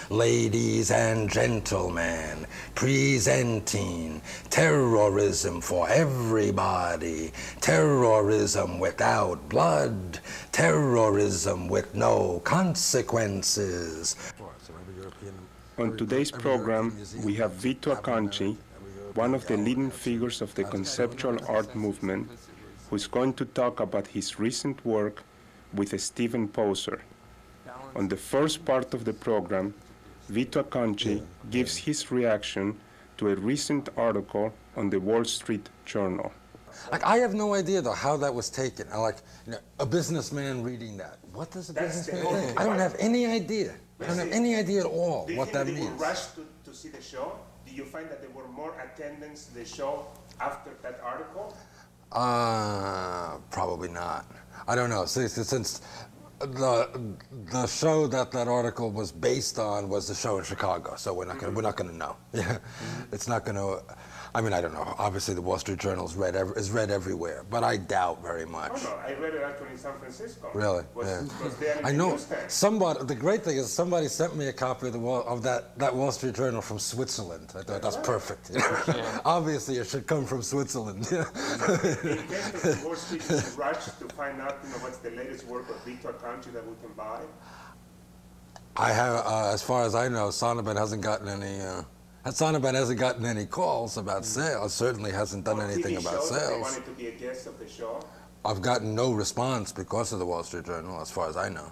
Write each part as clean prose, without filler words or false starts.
Ladies and gentlemen, presenting terrorism for everybody. Terrorism without blood. Terrorism with no consequences. On today's program, we have Vito Acconci, one of the leading figures of the conceptual art movement, who's going to talk about his recent work with Stephen Poser. On the first part of the program, Vito Acconci gives his reaction to a recent article on the Wall Street Journal. Like, I have no idea, though, how that was taken. A businessman reading that. What does a businessman think? I don't have any idea. I don't have any idea at all what that means. Do you think that they rushed to see the show? Do you find that there were more attendance to the show after that article? Probably not. I don't know. Since the show that article was based on was the show in Chicago, so we're not gonna know. Yeah, it's not gonna. I mean, I don't know. Obviously, the Wall Street Journal is read everywhere, but I doubt very much. Oh, no, I read it actually in San Francisco. Really? Was there I know. Somebody. The great thing is somebody sent me a copy of that Wall Street Journal from Switzerland. I thought that's perfect. You know? Yeah. Obviously, it should come from Switzerland. Yeah. In case the Wall Street is rushed to find out, what's the latest work of Vito Acconci that we can buy. I have, as far as I know, Sonneban hasn't gotten any. Sonneban hasn't gotten any calls about sales. Certainly hasn't done anything about sales. They wanted to be a guest of the show. I've gotten no response because of the Wall Street Journal, as far as I know.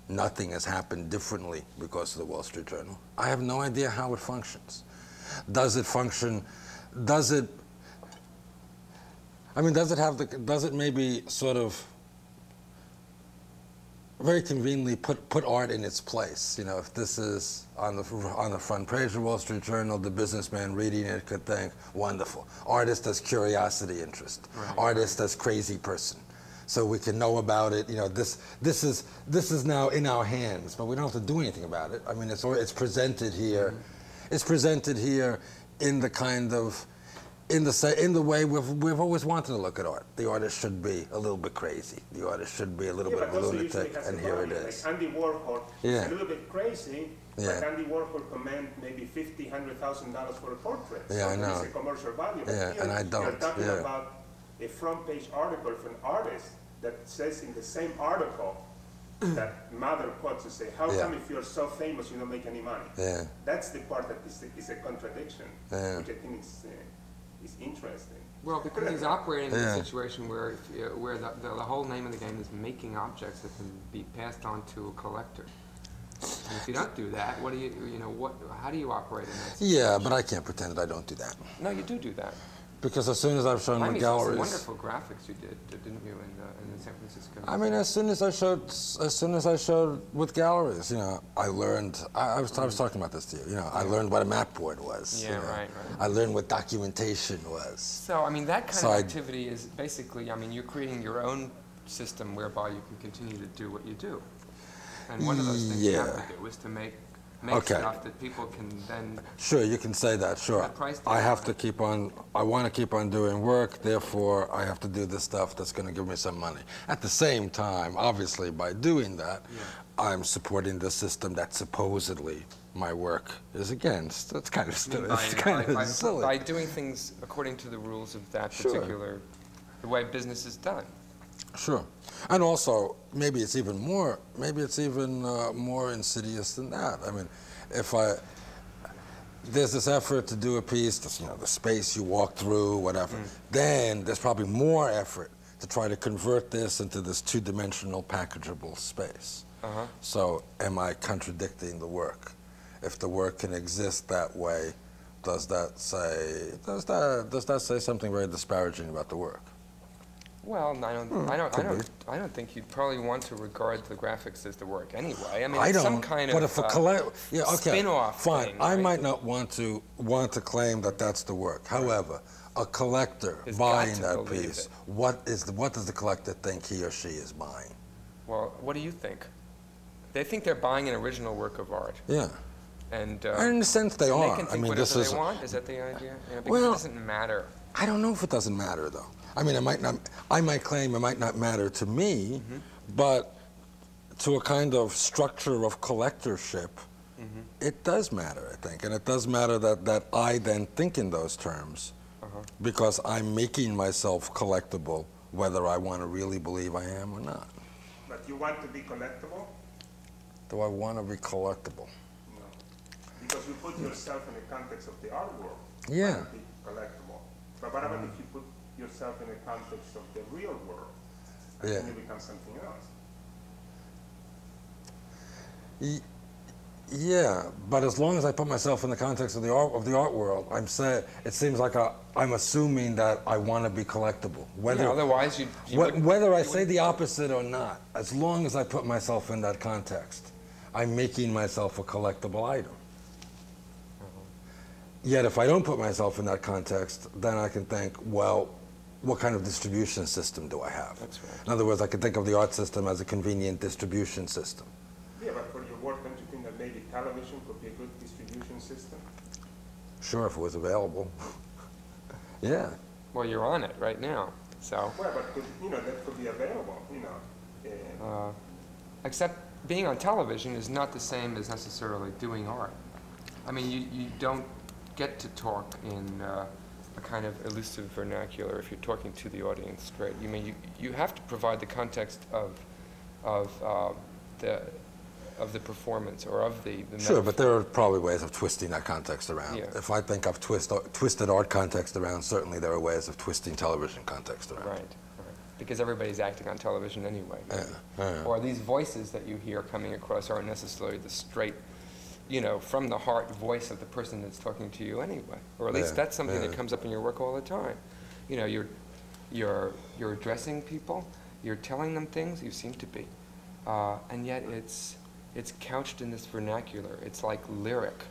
Nothing has happened differently because of the Wall Street Journal. I have no idea how it functions. Does it function? Does it? I mean, does it maybe sort of very conveniently put art in its place? You know, if this is on the front page of the Wall Street Journal, the businessman reading it could think, wonderful. Artist has curiosity interest. Right. Artist has crazy person. So we can know about it. You know, this is now in our hands, but we don't have to do anything about it. I mean, it's presented here. It's presented here in the kind of in the way we've always wanted to look at art. The artist should be a little bit crazy. The artist should be a little bit of a lunatic, and here it is. Like Andy Warhol is a little bit crazy, but Andy Warhol command maybe $50,000, $100,000 for a portrait. Yeah, so I know. It's a commercial value. Yeah, and I don't. You're talking about a front page article from an artist that says in the same article that mother quotes to say, how come if you're so famous you don't make any money? Yeah. That's the part that is a contradiction, which I think is interesting. Well, because he's operating in a situation where the whole name of the game is making objects that can be passed on to a collector. And if you don't do that, what do how do you operate in that situation? Yeah, but I can't pretend that I don't do that. No, you do that. Because as soon as I've shown the galleries, some wonderful graphics you did, didn't you, in San Francisco? I mean, as soon as I showed with galleries, you know, I learned. I was talking about this to you. You know, I learned what a map board was. Yeah, right. I learned what documentation was. So I mean, that kind of activity is basically, I mean, you're creating your own system whereby you can continue to do what you do. And one of those things you have to do is to make stuff that people can then... Sure, you can say that, sure. I have to keep on, I want to keep on doing work, therefore I have to do the stuff that's going to give me some money. At the same time, obviously, by doing that, I'm supporting the system that supposedly my work is against. That's kind of silly. By doing things according to the rules of that particular, the way business is done. Sure. And also, maybe it's even more more insidious than that. I mean, there's this effort to do a piece, the space you walk through, whatever. Then there's probably more effort to try to convert this into this two-dimensional packageable space. So am I contradicting the work? If the work can exist that way, does that say something very disparaging about the work? Well, I don't think you'd probably want to regard the graphics as the work anyway. I mean, it's some kind of spin-off fine. thing, I might not want to claim that that's the work. However, a collector buying that piece, what does the collector think he or she is buying? Well, what do you think? They think they're buying an original work of art. Yeah. And in a sense, they are. They can think whatever they want. Is that the idea? Because it doesn't matter. I don't know if it doesn't matter, though. I mean, I might claim it might not matter to me, but to a kind of structure of collectorship, it does matter, I think. And it does matter that I then think in those terms because I'm making myself collectible whether I want to really believe I am or not. But you want to be collectible? Do I want to be collectible? No. Because you put yourself in the context of the art world. Yeah. You want to be collectible. But what about if you put yourself in the context of the real world? And then you become something else. Yeah, but as long as I put myself in the context of the art world, it seems like I'm assuming that I want to be collectible. Whether otherwise whether I say the opposite or not, as long as I put myself in that context, I'm making myself a collectible item. Yet if I don't put myself in that context, then I can think, well, what kind of distribution system do I have? That's right. In other words, I can think of the art system as a convenient distribution system. Yeah, but for your work, don't you think that maybe television could be a good distribution system? Sure, if it was available. Yeah. Well, you're on it right now, so. Well, but that could be available, Except being on television is not the same as necessarily doing art. I mean, you don't get to talk in a kind of elusive vernacular if you're talking to the audience straight. You mean you have to provide the context of the performance or of the Sure, but there are probably ways of twisting that context around. Yeah. If I think I've twisted art context around, certainly there are ways of twisting television context around. Right. Because everybody's acting on television anyway. Or these voices that you hear coming across aren't necessarily the straight, from the heart voice of the person that's talking to you anyway. Or at least that's something that comes up in your work all the time. You're addressing people, you're telling them things, you seem to be. And yet it's couched in this vernacular. It's like lyric.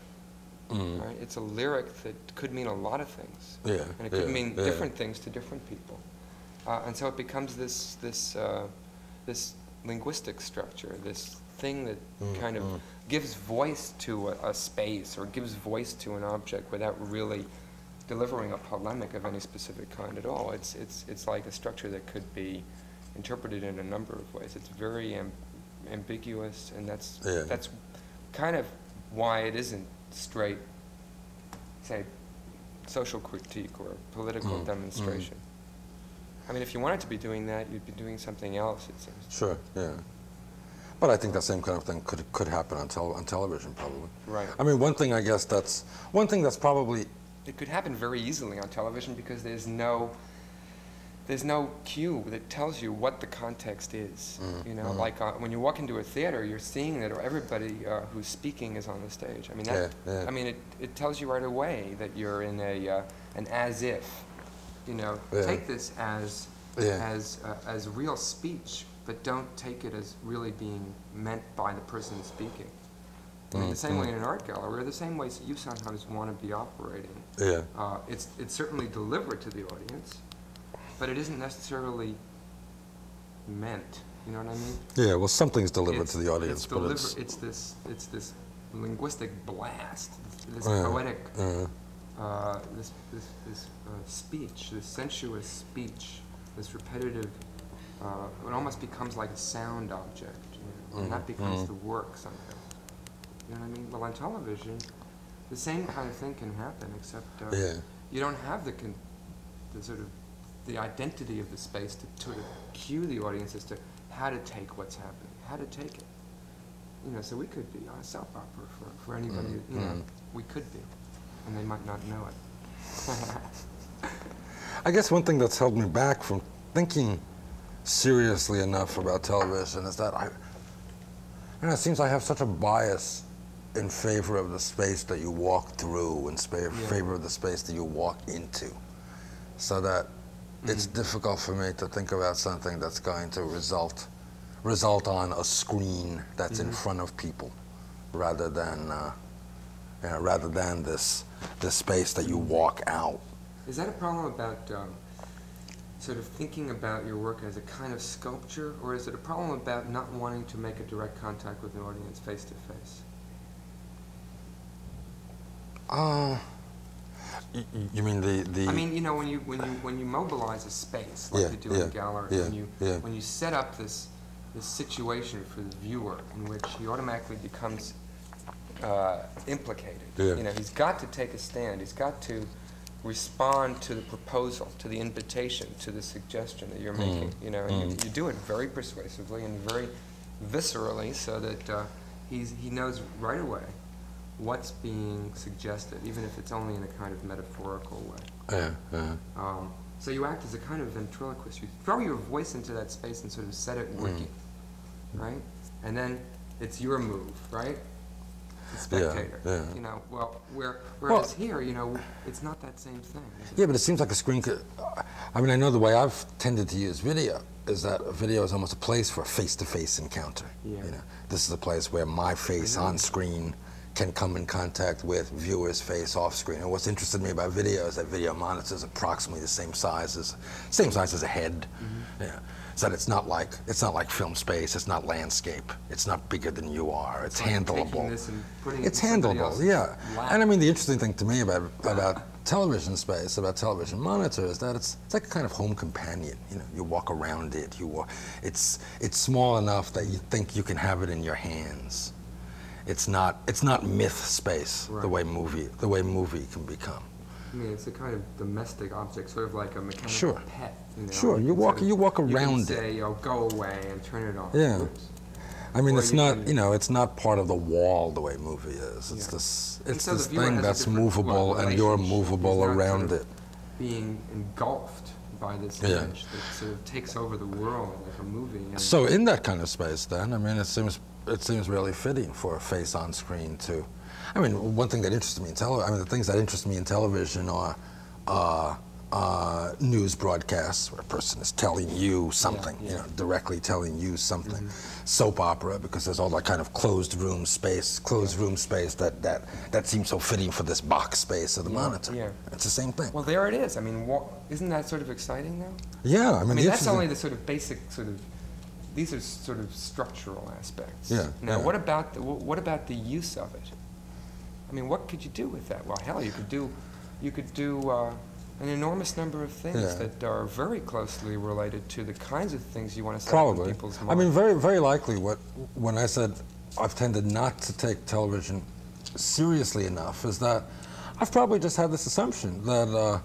Right? It's a lyric that could mean a lot of things. Yeah. And it could mean different things to different people. And so it becomes this linguistic structure, this thing that kind of gives voice to a space or gives voice to an object without really delivering a polemic of any specific kind at all. It's like a structure that could be interpreted in a number of ways. It's very ambiguous, and that's kind of why it isn't straight, say, social critique or political demonstration. I mean, if you wanted to be doing that, you'd be doing something else, it seems. Sure, yeah. But I think that same kind of thing could happen on television, probably. Right. I mean, one thing that's probably... It could happen very easily on television because there's no cue that tells you what the context is. Like when you walk into a theater, you're seeing that everybody who's speaking is on the stage. I mean, I mean, it tells you right away that you're in an as if. Take this as real speech, but don't take it as really being meant by the person speaking. I mean, the same way in an art gallery, or the same ways that you sometimes want to be operating. Yeah. It's certainly delivered to the audience, but it isn't necessarily meant. You know what I mean? Yeah. Well, something's delivered to the audience, it's this linguistic blast, this poetic, this speech, this sensuous speech, this repetitive. It almost becomes like a sound object, and that becomes the work somehow. You know what I mean? Well, on television, the same kind of thing can happen, except you don't have the sort of the identity of the space to sort of cue the audience as to how to take what's happening, how to take it. So we could be on a soap opera for anybody. We could be, and they might not know it. I guess one thing that's held me back from thinking seriously enough about television is that it seems I have such a bias in favor of the space that you walk through, in favor of the space that you walk into, so that it's difficult for me to think about something that's going to result on a screen that's in front of people, rather than this space that you walk out. Is that a problem about sort of thinking about your work as a kind of sculpture, or is it a problem about not wanting to make a direct contact with the audience face to face? You mean the? I mean, when you mobilize a space like you do in a gallery, when you set up this situation for the viewer in which he automatically becomes implicated. Yeah. You know, he's got to take a stand. He's got to respond to the proposal, to the invitation, to the suggestion that you're making. You know, and you do it very persuasively and very viscerally, so that he knows right away what's being suggested, even if it's only in a kind of metaphorical way. So you act as a kind of ventriloquist. You throw your voice into that space and sort of set it working, right? And then it's your move, right? The spectator. You know, whereas here, you know, it's not that same thing. Yeah, but it seems like a screen could, I mean, I know the way I've tended to use video is that a video is almost a place for a face-to-face encounter. You know, this is a place where my face on screen can come in contact with viewer's face off screen. And what's interested me about video is that video monitors approximately the same size as a head. Yeah. So that it's not like film space, it's not landscape, it's not bigger than you are, it's handleable. It's handleable, yeah. And I mean, the interesting thing to me about television space, about television monitor, is that it's like a kind of home companion. You know, you walk around it, it's small enough that you think you can have it in your hands. It's not myth space the way movie can become. I mean, it's a kind of domestic object, sort of like a mechanical pet. You know? Sure, you walk around it. You can say, "Oh, go away," and turn it off. Yeah. I mean, it's not, you know, it's not part of the wall the way movie is. It's this thing that's movable, and you're movable around it. Being engulfed by this image that sort of takes over the world like a movie. So in that kind of space, then, I mean, it seems really fitting for a face on screen to. I mean, one thing that interests me in television, I mean, the things that interest me in television are news broadcasts where a person is telling you something, you know, directly telling you something. Soap opera, because there's all that kind of closed room space that seems so fitting for this box space of the monitor. Yeah. It's the same thing. Well, there it is. I mean, isn't that sort of exciting now? Yeah, I mean that's only the sort of basic sort of. These are sort of structural aspects. Yeah. Now, what about the use of it? I mean, what could you do with that? Well, hell, you could do an enormous number of things that are very closely related to the kinds of things you want to set up in people's minds. I mean, very, very likely. When I said I've tended not to take television seriously enough, is that I've probably just had this assumption that you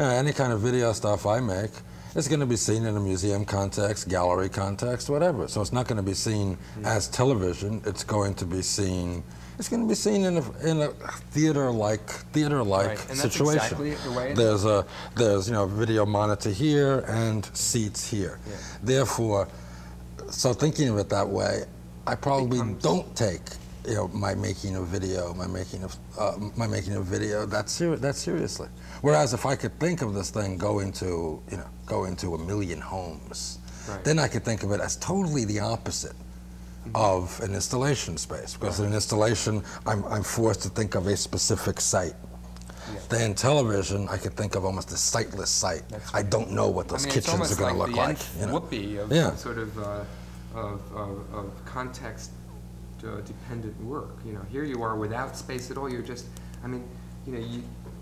know, any kind of video stuff I make is going to be seen in a museum context, gallery context, whatever. So it's not going to be seen as television. It's going to be seen. It's going to be seen in a theater-like situation. Exactly the way it is. There's you know, video monitor here and seats here. Yeah. Therefore, so thinking of it that way, I probably don't take, you know, my making of video that seriously. Whereas if I could think of this thing going to a million homes, then I could think of it as totally the opposite of an installation space, because in an installation I'm forced to think of a specific site. Then television, I could think of almost a sightless site. I don't know what those kitchens are going to look like. You know? Whoopee of sort of context dependent work. You know, here you are without space at all. You're just, I mean, you know,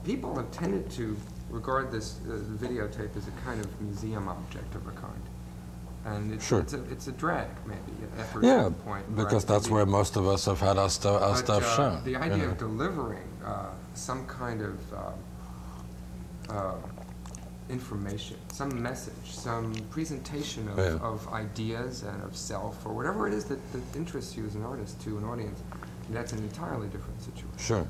people have tended to regard this videotape as a kind of museum object of a kind. And it's a drag, maybe, at a point. Because that's where most of us have had our stuff shown. The idea of delivering some kind of information, some message, some presentation of ideas and of self, or whatever it is that interests you as an artist to an audience, that's an entirely different situation. Sure.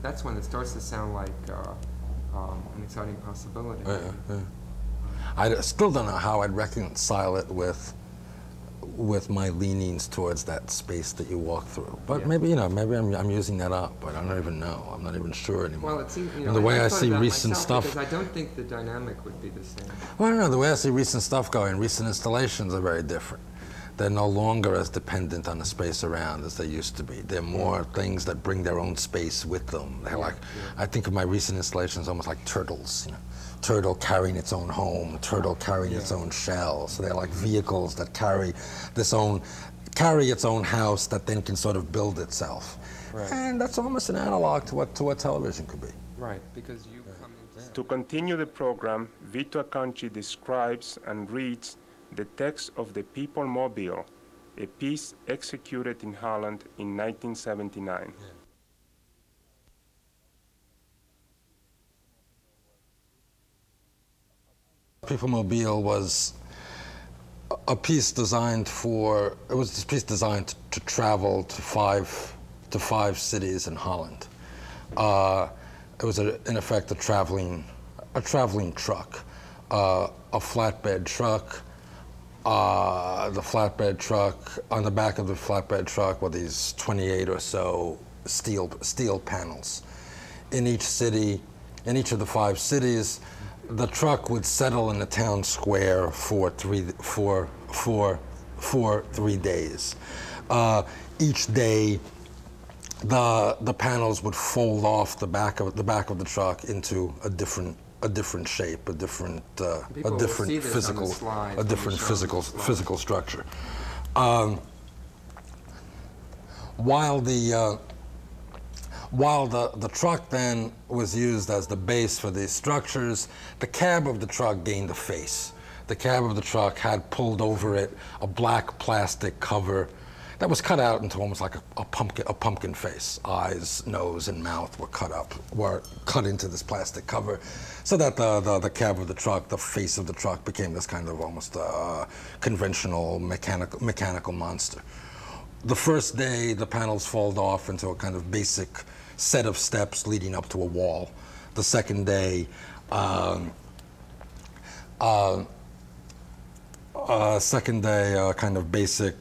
That's when it starts to sound like an exciting possibility. I still don't know how I'd reconcile it with my leanings towards that space that you walk through. But maybe, you know, maybe I'm using that up, but I don't even know. I'm not even sure anymore. Well, it seems, you know, the way I see recent stuff, because I don't think the dynamic would be the same. Well, I don't know. The way I see recent stuff going, recent installations are very different. They're no longer as dependent on the space around as they used to be. They're more things that bring their own space with them. They're I think of my recent installations almost like turtles, you know. Turtle carrying its own home, turtle carrying its own shell. So they're like vehicles that carry its own house that then can sort of build itself. Right. And that's almost an analog to what television could be. Right, because you come into... To continue the program, Vito Acconci describes and reads the text of the People Mobile, a piece executed in Holland in 1979. Yeah. People Mobile was a piece designed for, it was a piece designed to travel to five cities in Holland. It was in effect a traveling truck, a flatbed truck. The flatbed truck, on the back of the flatbed truck were these 28 or so steel panels. In each city, in each of the 5 cities, the truck would settle in the town square for 3 days. Each day, the panels would fold off the back of the truck into a different shape, a different physical structure. While the truck then was used as the base for these structures, the cab of the truck gained a face. The cab of the truck had pulled over it a black plastic cover that was cut out into almost like a pumpkin face. Eyes, nose, and mouth were cut into this plastic cover, so that the cab of the truck, the face of the truck, became this kind of almost conventional mechanical monster. The first day, the panels fold off into a kind of basic set of steps leading up to a wall. The second day, kind of basic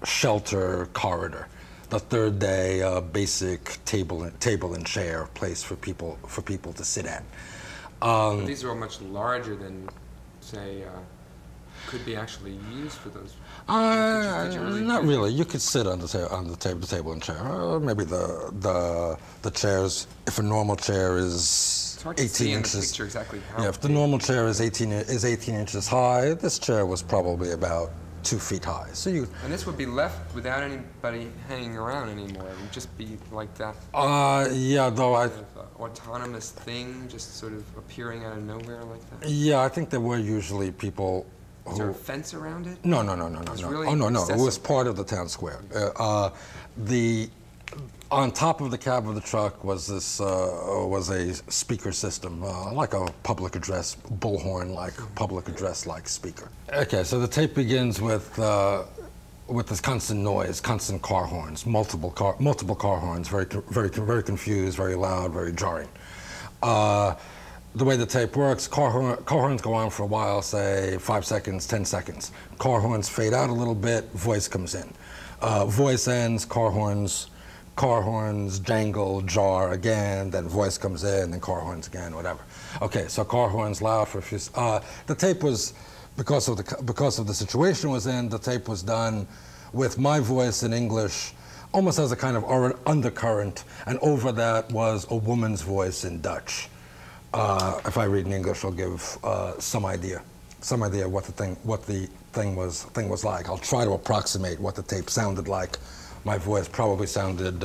shelter corridor. The third day, basic table and chair place for people to sit at. These are all much larger than, say, could be actually used for those. Could you really not really. You could sit on the table and chair. Maybe the chairs. If a normal chair is 18 inches, exactly how if the normal chair is 18 inches high, this chair was probably about 2 feet high. So and this would be left without anybody hanging around anymore. It would just be like that. Yeah, though autonomous thing, just sort of appearing out of nowhere like that. Yeah, I think there were usually people. Was there a fence around it? No. Really Oh no. accessible. It was part of the town square. On top of the cab of the truck was a speaker system, like a public address, bullhorn-like public address-like speaker. Okay, so the tape begins with this constant noise, constant car horns, multiple car horns, very confused, very loud, very jarring. The way the tape works, car horns go on for a while, say 5 seconds, 10 seconds. Car horns fade out a little bit, voice comes in. Voice ends, car horns jangle, jar again, then voice comes in, then car horns again, whatever. Okay, so car horns loud for a few. The tape was, because of the situation it was in, the tape was done with my voice in English, almost as a kind of undercurrent, and over that was a woman's voice in Dutch. If I read in English, I'll give some idea what the thing was like. I'll try to approximate what the tape sounded like. My voice probably sounded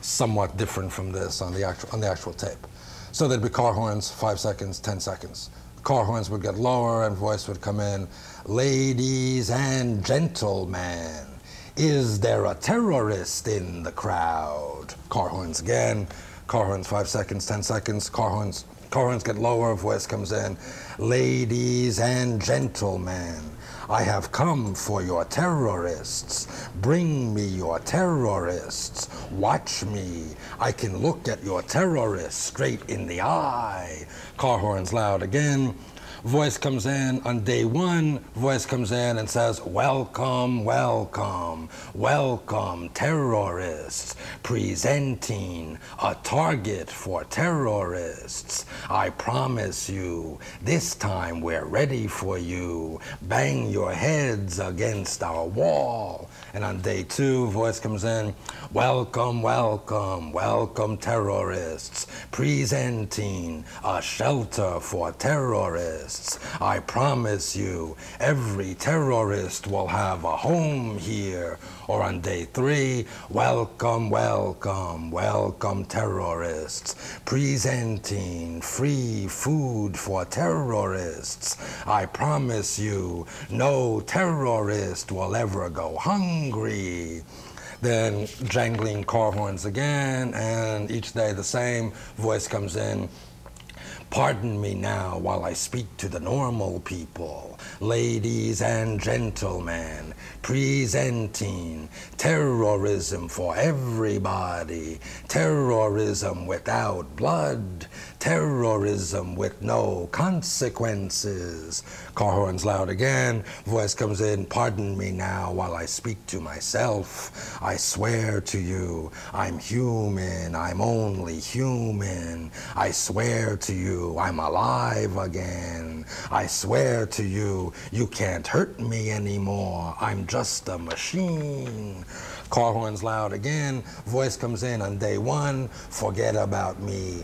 somewhat different from this on the actual tape. So there'd be car horns, 5 seconds, 10 seconds. Car horns would get lower and voice would come in. Ladies and gentlemen, is there a terrorist in the crowd? Car horns again. Car horns, 5 seconds, 10 seconds. Car horns get lower, voice comes in. Ladies and gentlemen, I have come for your terrorists. Bring me your terrorists. Watch me. I can look at your terrorists straight in the eye. Car horns loud again. Voice comes in on day 1. Voice comes in and says, welcome, welcome, welcome, terrorists, presenting a target for terrorists. I promise you, this time we're ready for you. Bang your heads against our wall. And on day 2, voice comes in, welcome, welcome, welcome, terrorists, presenting a shelter for terrorists. terrorists. I promise you, every terrorist will have a home here. Or on day 3, welcome, welcome, welcome terrorists, presenting free food for terrorists. I promise you, no terrorist will ever go hungry. Then jangling car horns again, and each day the same voice comes in. Pardon me now while I speak to the normal people, ladies and gentlemen, presenting terrorism for everybody, terrorism without blood, terrorism with no consequences. Car horns loud again, voice comes in, pardon me now while I speak to myself. I swear to you, I'm human, I'm only human. I swear to you, I'm alive again. I swear to you, you can't hurt me anymore. I'm just a machine. Car horns loud again, voice comes in on day 1, forget about me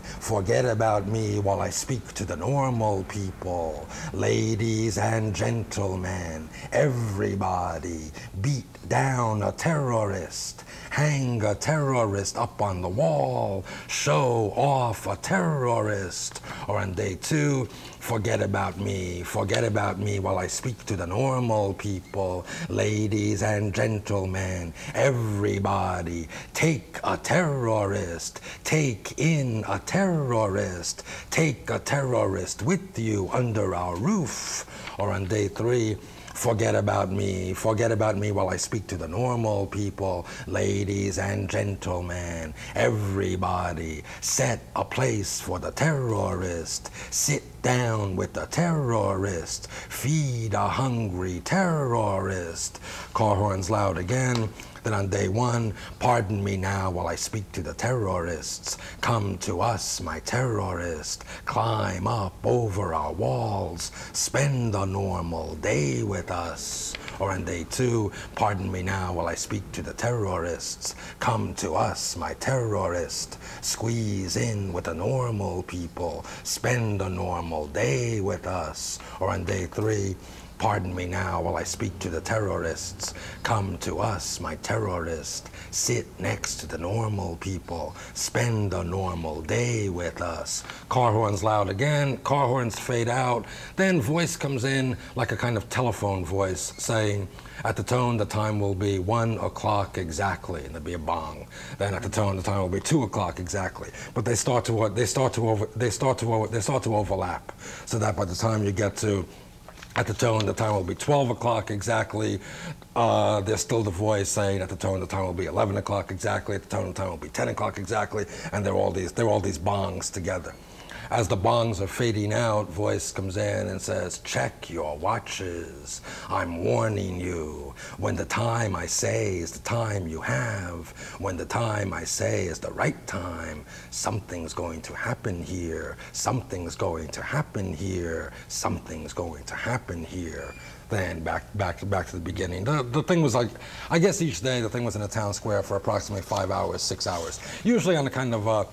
while I speak to the normal people. Ladies and gentlemen, everybody, beat down a terrorist, hang a terrorist up on the wall, show off a terrorist. Or on day 2, forget about me while I speak to the normal people. Ladies and gentlemen, everybody, take a terrorist, take in a terrorist, take a terrorist with you under our roof. Or on day 3, forget about me while I speak to the normal people. Ladies and gentlemen, everybody, set a place for the terrorist. Sit down with the terrorist. Feed a hungry terrorist. Car horns loud again. Then on day 1, pardon me now while I speak to the terrorists. Come to us, my terrorist. Climb up over our walls. Spend a normal day with us. Or on day 2, pardon me now while I speak to the terrorists. Come to us, my terrorist. Squeeze in with the normal people. Spend a normal day with us. Or on day 3, pardon me now while I speak to the terrorists. Come to us, my terrorist. Sit next to the normal people. Spend a normal day with us. Car horns loud again. Car horns fade out. Then voice comes in like a kind of telephone voice saying, at the tone, the time will be 1 o'clock exactly, and there'll be a bong. Then at the tone, the time will be 2 o'clock exactly. But they start to overlap, so that by the time you get to at the tone, the time will be 12 o'clock exactly. There's still the voice saying at the tone, the time will be 11 o'clock exactly. At the tone, the time will be 10 o'clock exactly. And they're all these bongs together. As the bongs are fading out, voice comes in and says, check your watches. I'm warning you. When the time I say is the time you have, when the time I say is the right time, something's going to happen here. Something's going to happen here. Something's going to happen here. Then back to the beginning. The thing was like, I guess each day the thing was in a town square for approximately 5 hours, 6 hours. Usually on a kind of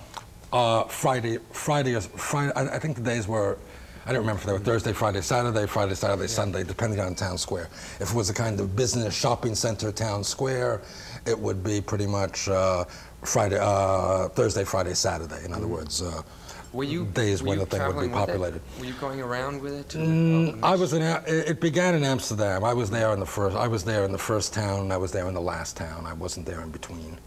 Friday, I think the days were, I don't remember if they were Thursday, Friday, Saturday, yeah. Sunday, depending on town square. If it was a kind of business shopping center town square, it would be pretty much Thursday, Friday, Saturday. In other words, days when the thing would be populated. Were you going around with it? It began in Amsterdam. I was there in the first town, and I was there in the last town. I wasn't there in between.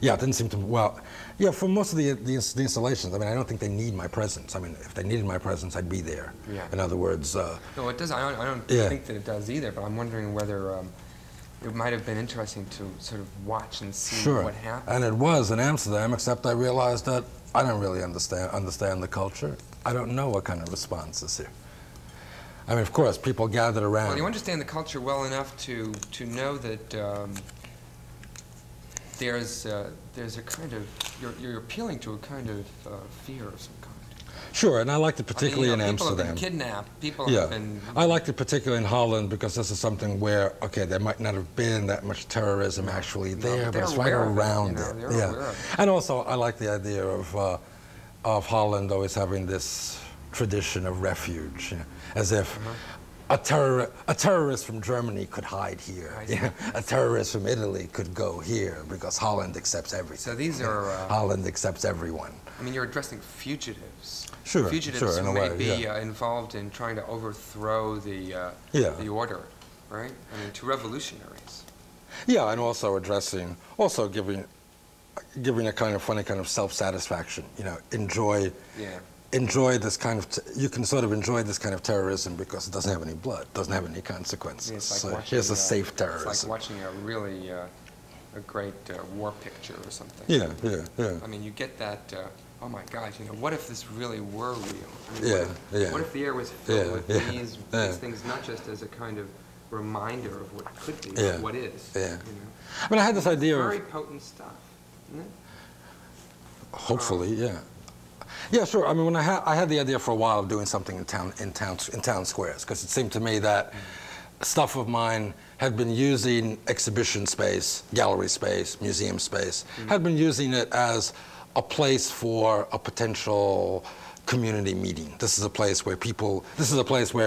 Yeah, it didn't seem to, for most of the installations, I mean, I don't think they need my presence. I mean, if they needed my presence, I'd be there. Yeah. In other words... no, it does. I don't think that it does either, but I'm wondering whether it might have been interesting to sort of watch and see what happened. And it was in Amsterdam, except I realized that I don't really understand the culture. I don't know what kind of response is here. I mean, of course, people gathered around. Well, you understand the culture well enough to know that there's a kind of, you're appealing to a kind of fear of some kind. Sure, and I liked it particularly in Amsterdam. People have been kidnapped. People have been... I liked it particularly in Holland because this is something where, okay, there might not have been that much terrorism actually there, but it's right around it. Yeah. And also, I like the idea of Holland always having this tradition of refuge, as if a terrorist from Germany could hide here. A terrorist from Italy could go here because Holland accepts everything. So these are... Holland accepts everyone. I mean, you're addressing fugitives. Sure, fugitives in who a may way, be involved in trying to overthrow the order, right? I mean, to revolutionaries. Yeah, and also addressing, giving a kind of funny kind of self-satisfaction. Enjoy this kind of, you can sort of enjoy this kind of terrorism because it doesn't have any blood, doesn't have any consequences. It's like so here's a safe terrorism. It's like watching a really a great war picture or something. Yeah. I mean, you get that, oh my gosh, what if this really were real? I mean, what if the air was filled with these things, not just as a kind of reminder of what could be, but what is. I mean, I had this idea of... Very potent stuff, isn't it? Hopefully, Yeah, sure. I mean, I had the idea for a while of doing something in town squares, because it seemed to me that stuff of mine had been using exhibition space, gallery space, museum space, had been using it as a place for a potential community meeting. This is a place where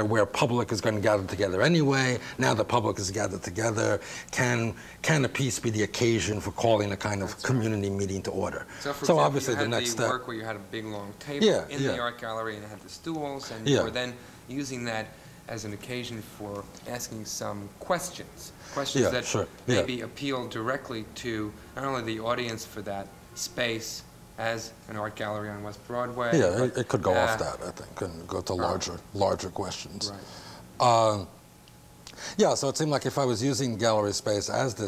where public is going to gather together anyway. Now the public is gathered together. Can a piece be the occasion for calling a kind of community meeting to order? So, for example, obviously you had the next step, work where you had a big long table in the art gallery and it had the stools, and you were then using that as an occasion for asking some questions that maybe appeal directly to not only the audience for that space as an art gallery on West Broadway. Yeah, it could go off that, I think, and go to larger questions. Right. So it seemed like if I was using gallery space as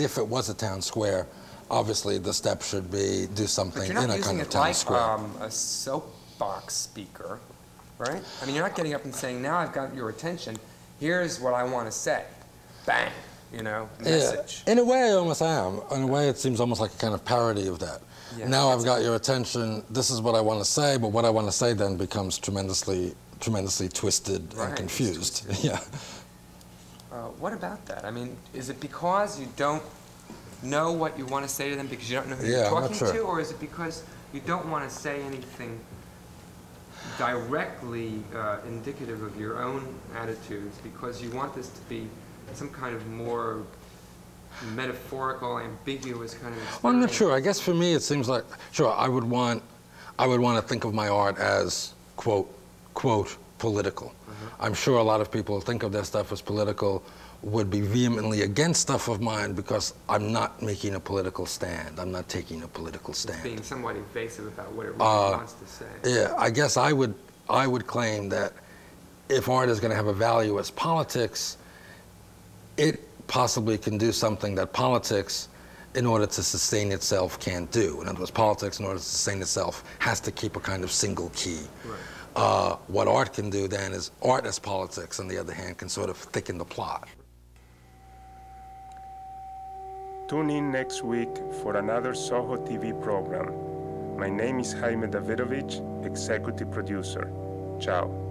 if it was a town square, obviously the step should be do something in a kind of town square. But you're not using it like a soapbox speaker, right? I mean, you're not getting up and saying, now I've got your attention, here's what I want to say. Bang. Message. In a way, I almost am. In a way, it seems almost like a kind of parody of that. Yeah, now I've got your attention, this is what I want to say, but what I want to say then becomes tremendously twisted and confused. What about that? I mean, is it because you don't know what you want to say to them because you don't know who you're talking to, or is it because you don't want to say anything directly indicative of your own attitudes because you want this to be some kind of more metaphorical, ambiguous kind of experience? Well, I'm not sure. I guess for me it seems like, sure, I would want to think of my art as, quote, political. I'm sure a lot of people think of their stuff as political, would be vehemently against stuff of mine because I'm not making a political stand. I'm not taking a political stand. It's being somewhat evasive about what it really wants to say. Yeah, I guess I would claim that if art is going to have a value as politics, it possibly can do something that politics, in order to sustain itself, can't do. In other words, politics, in order to sustain itself, has to keep a kind of single key. Right. What art can do then is, art as politics, on the other hand, can sort of thicken the plot. Tune in next week for another Soho TV program. My name is Jaime Davidovich, executive producer. Ciao.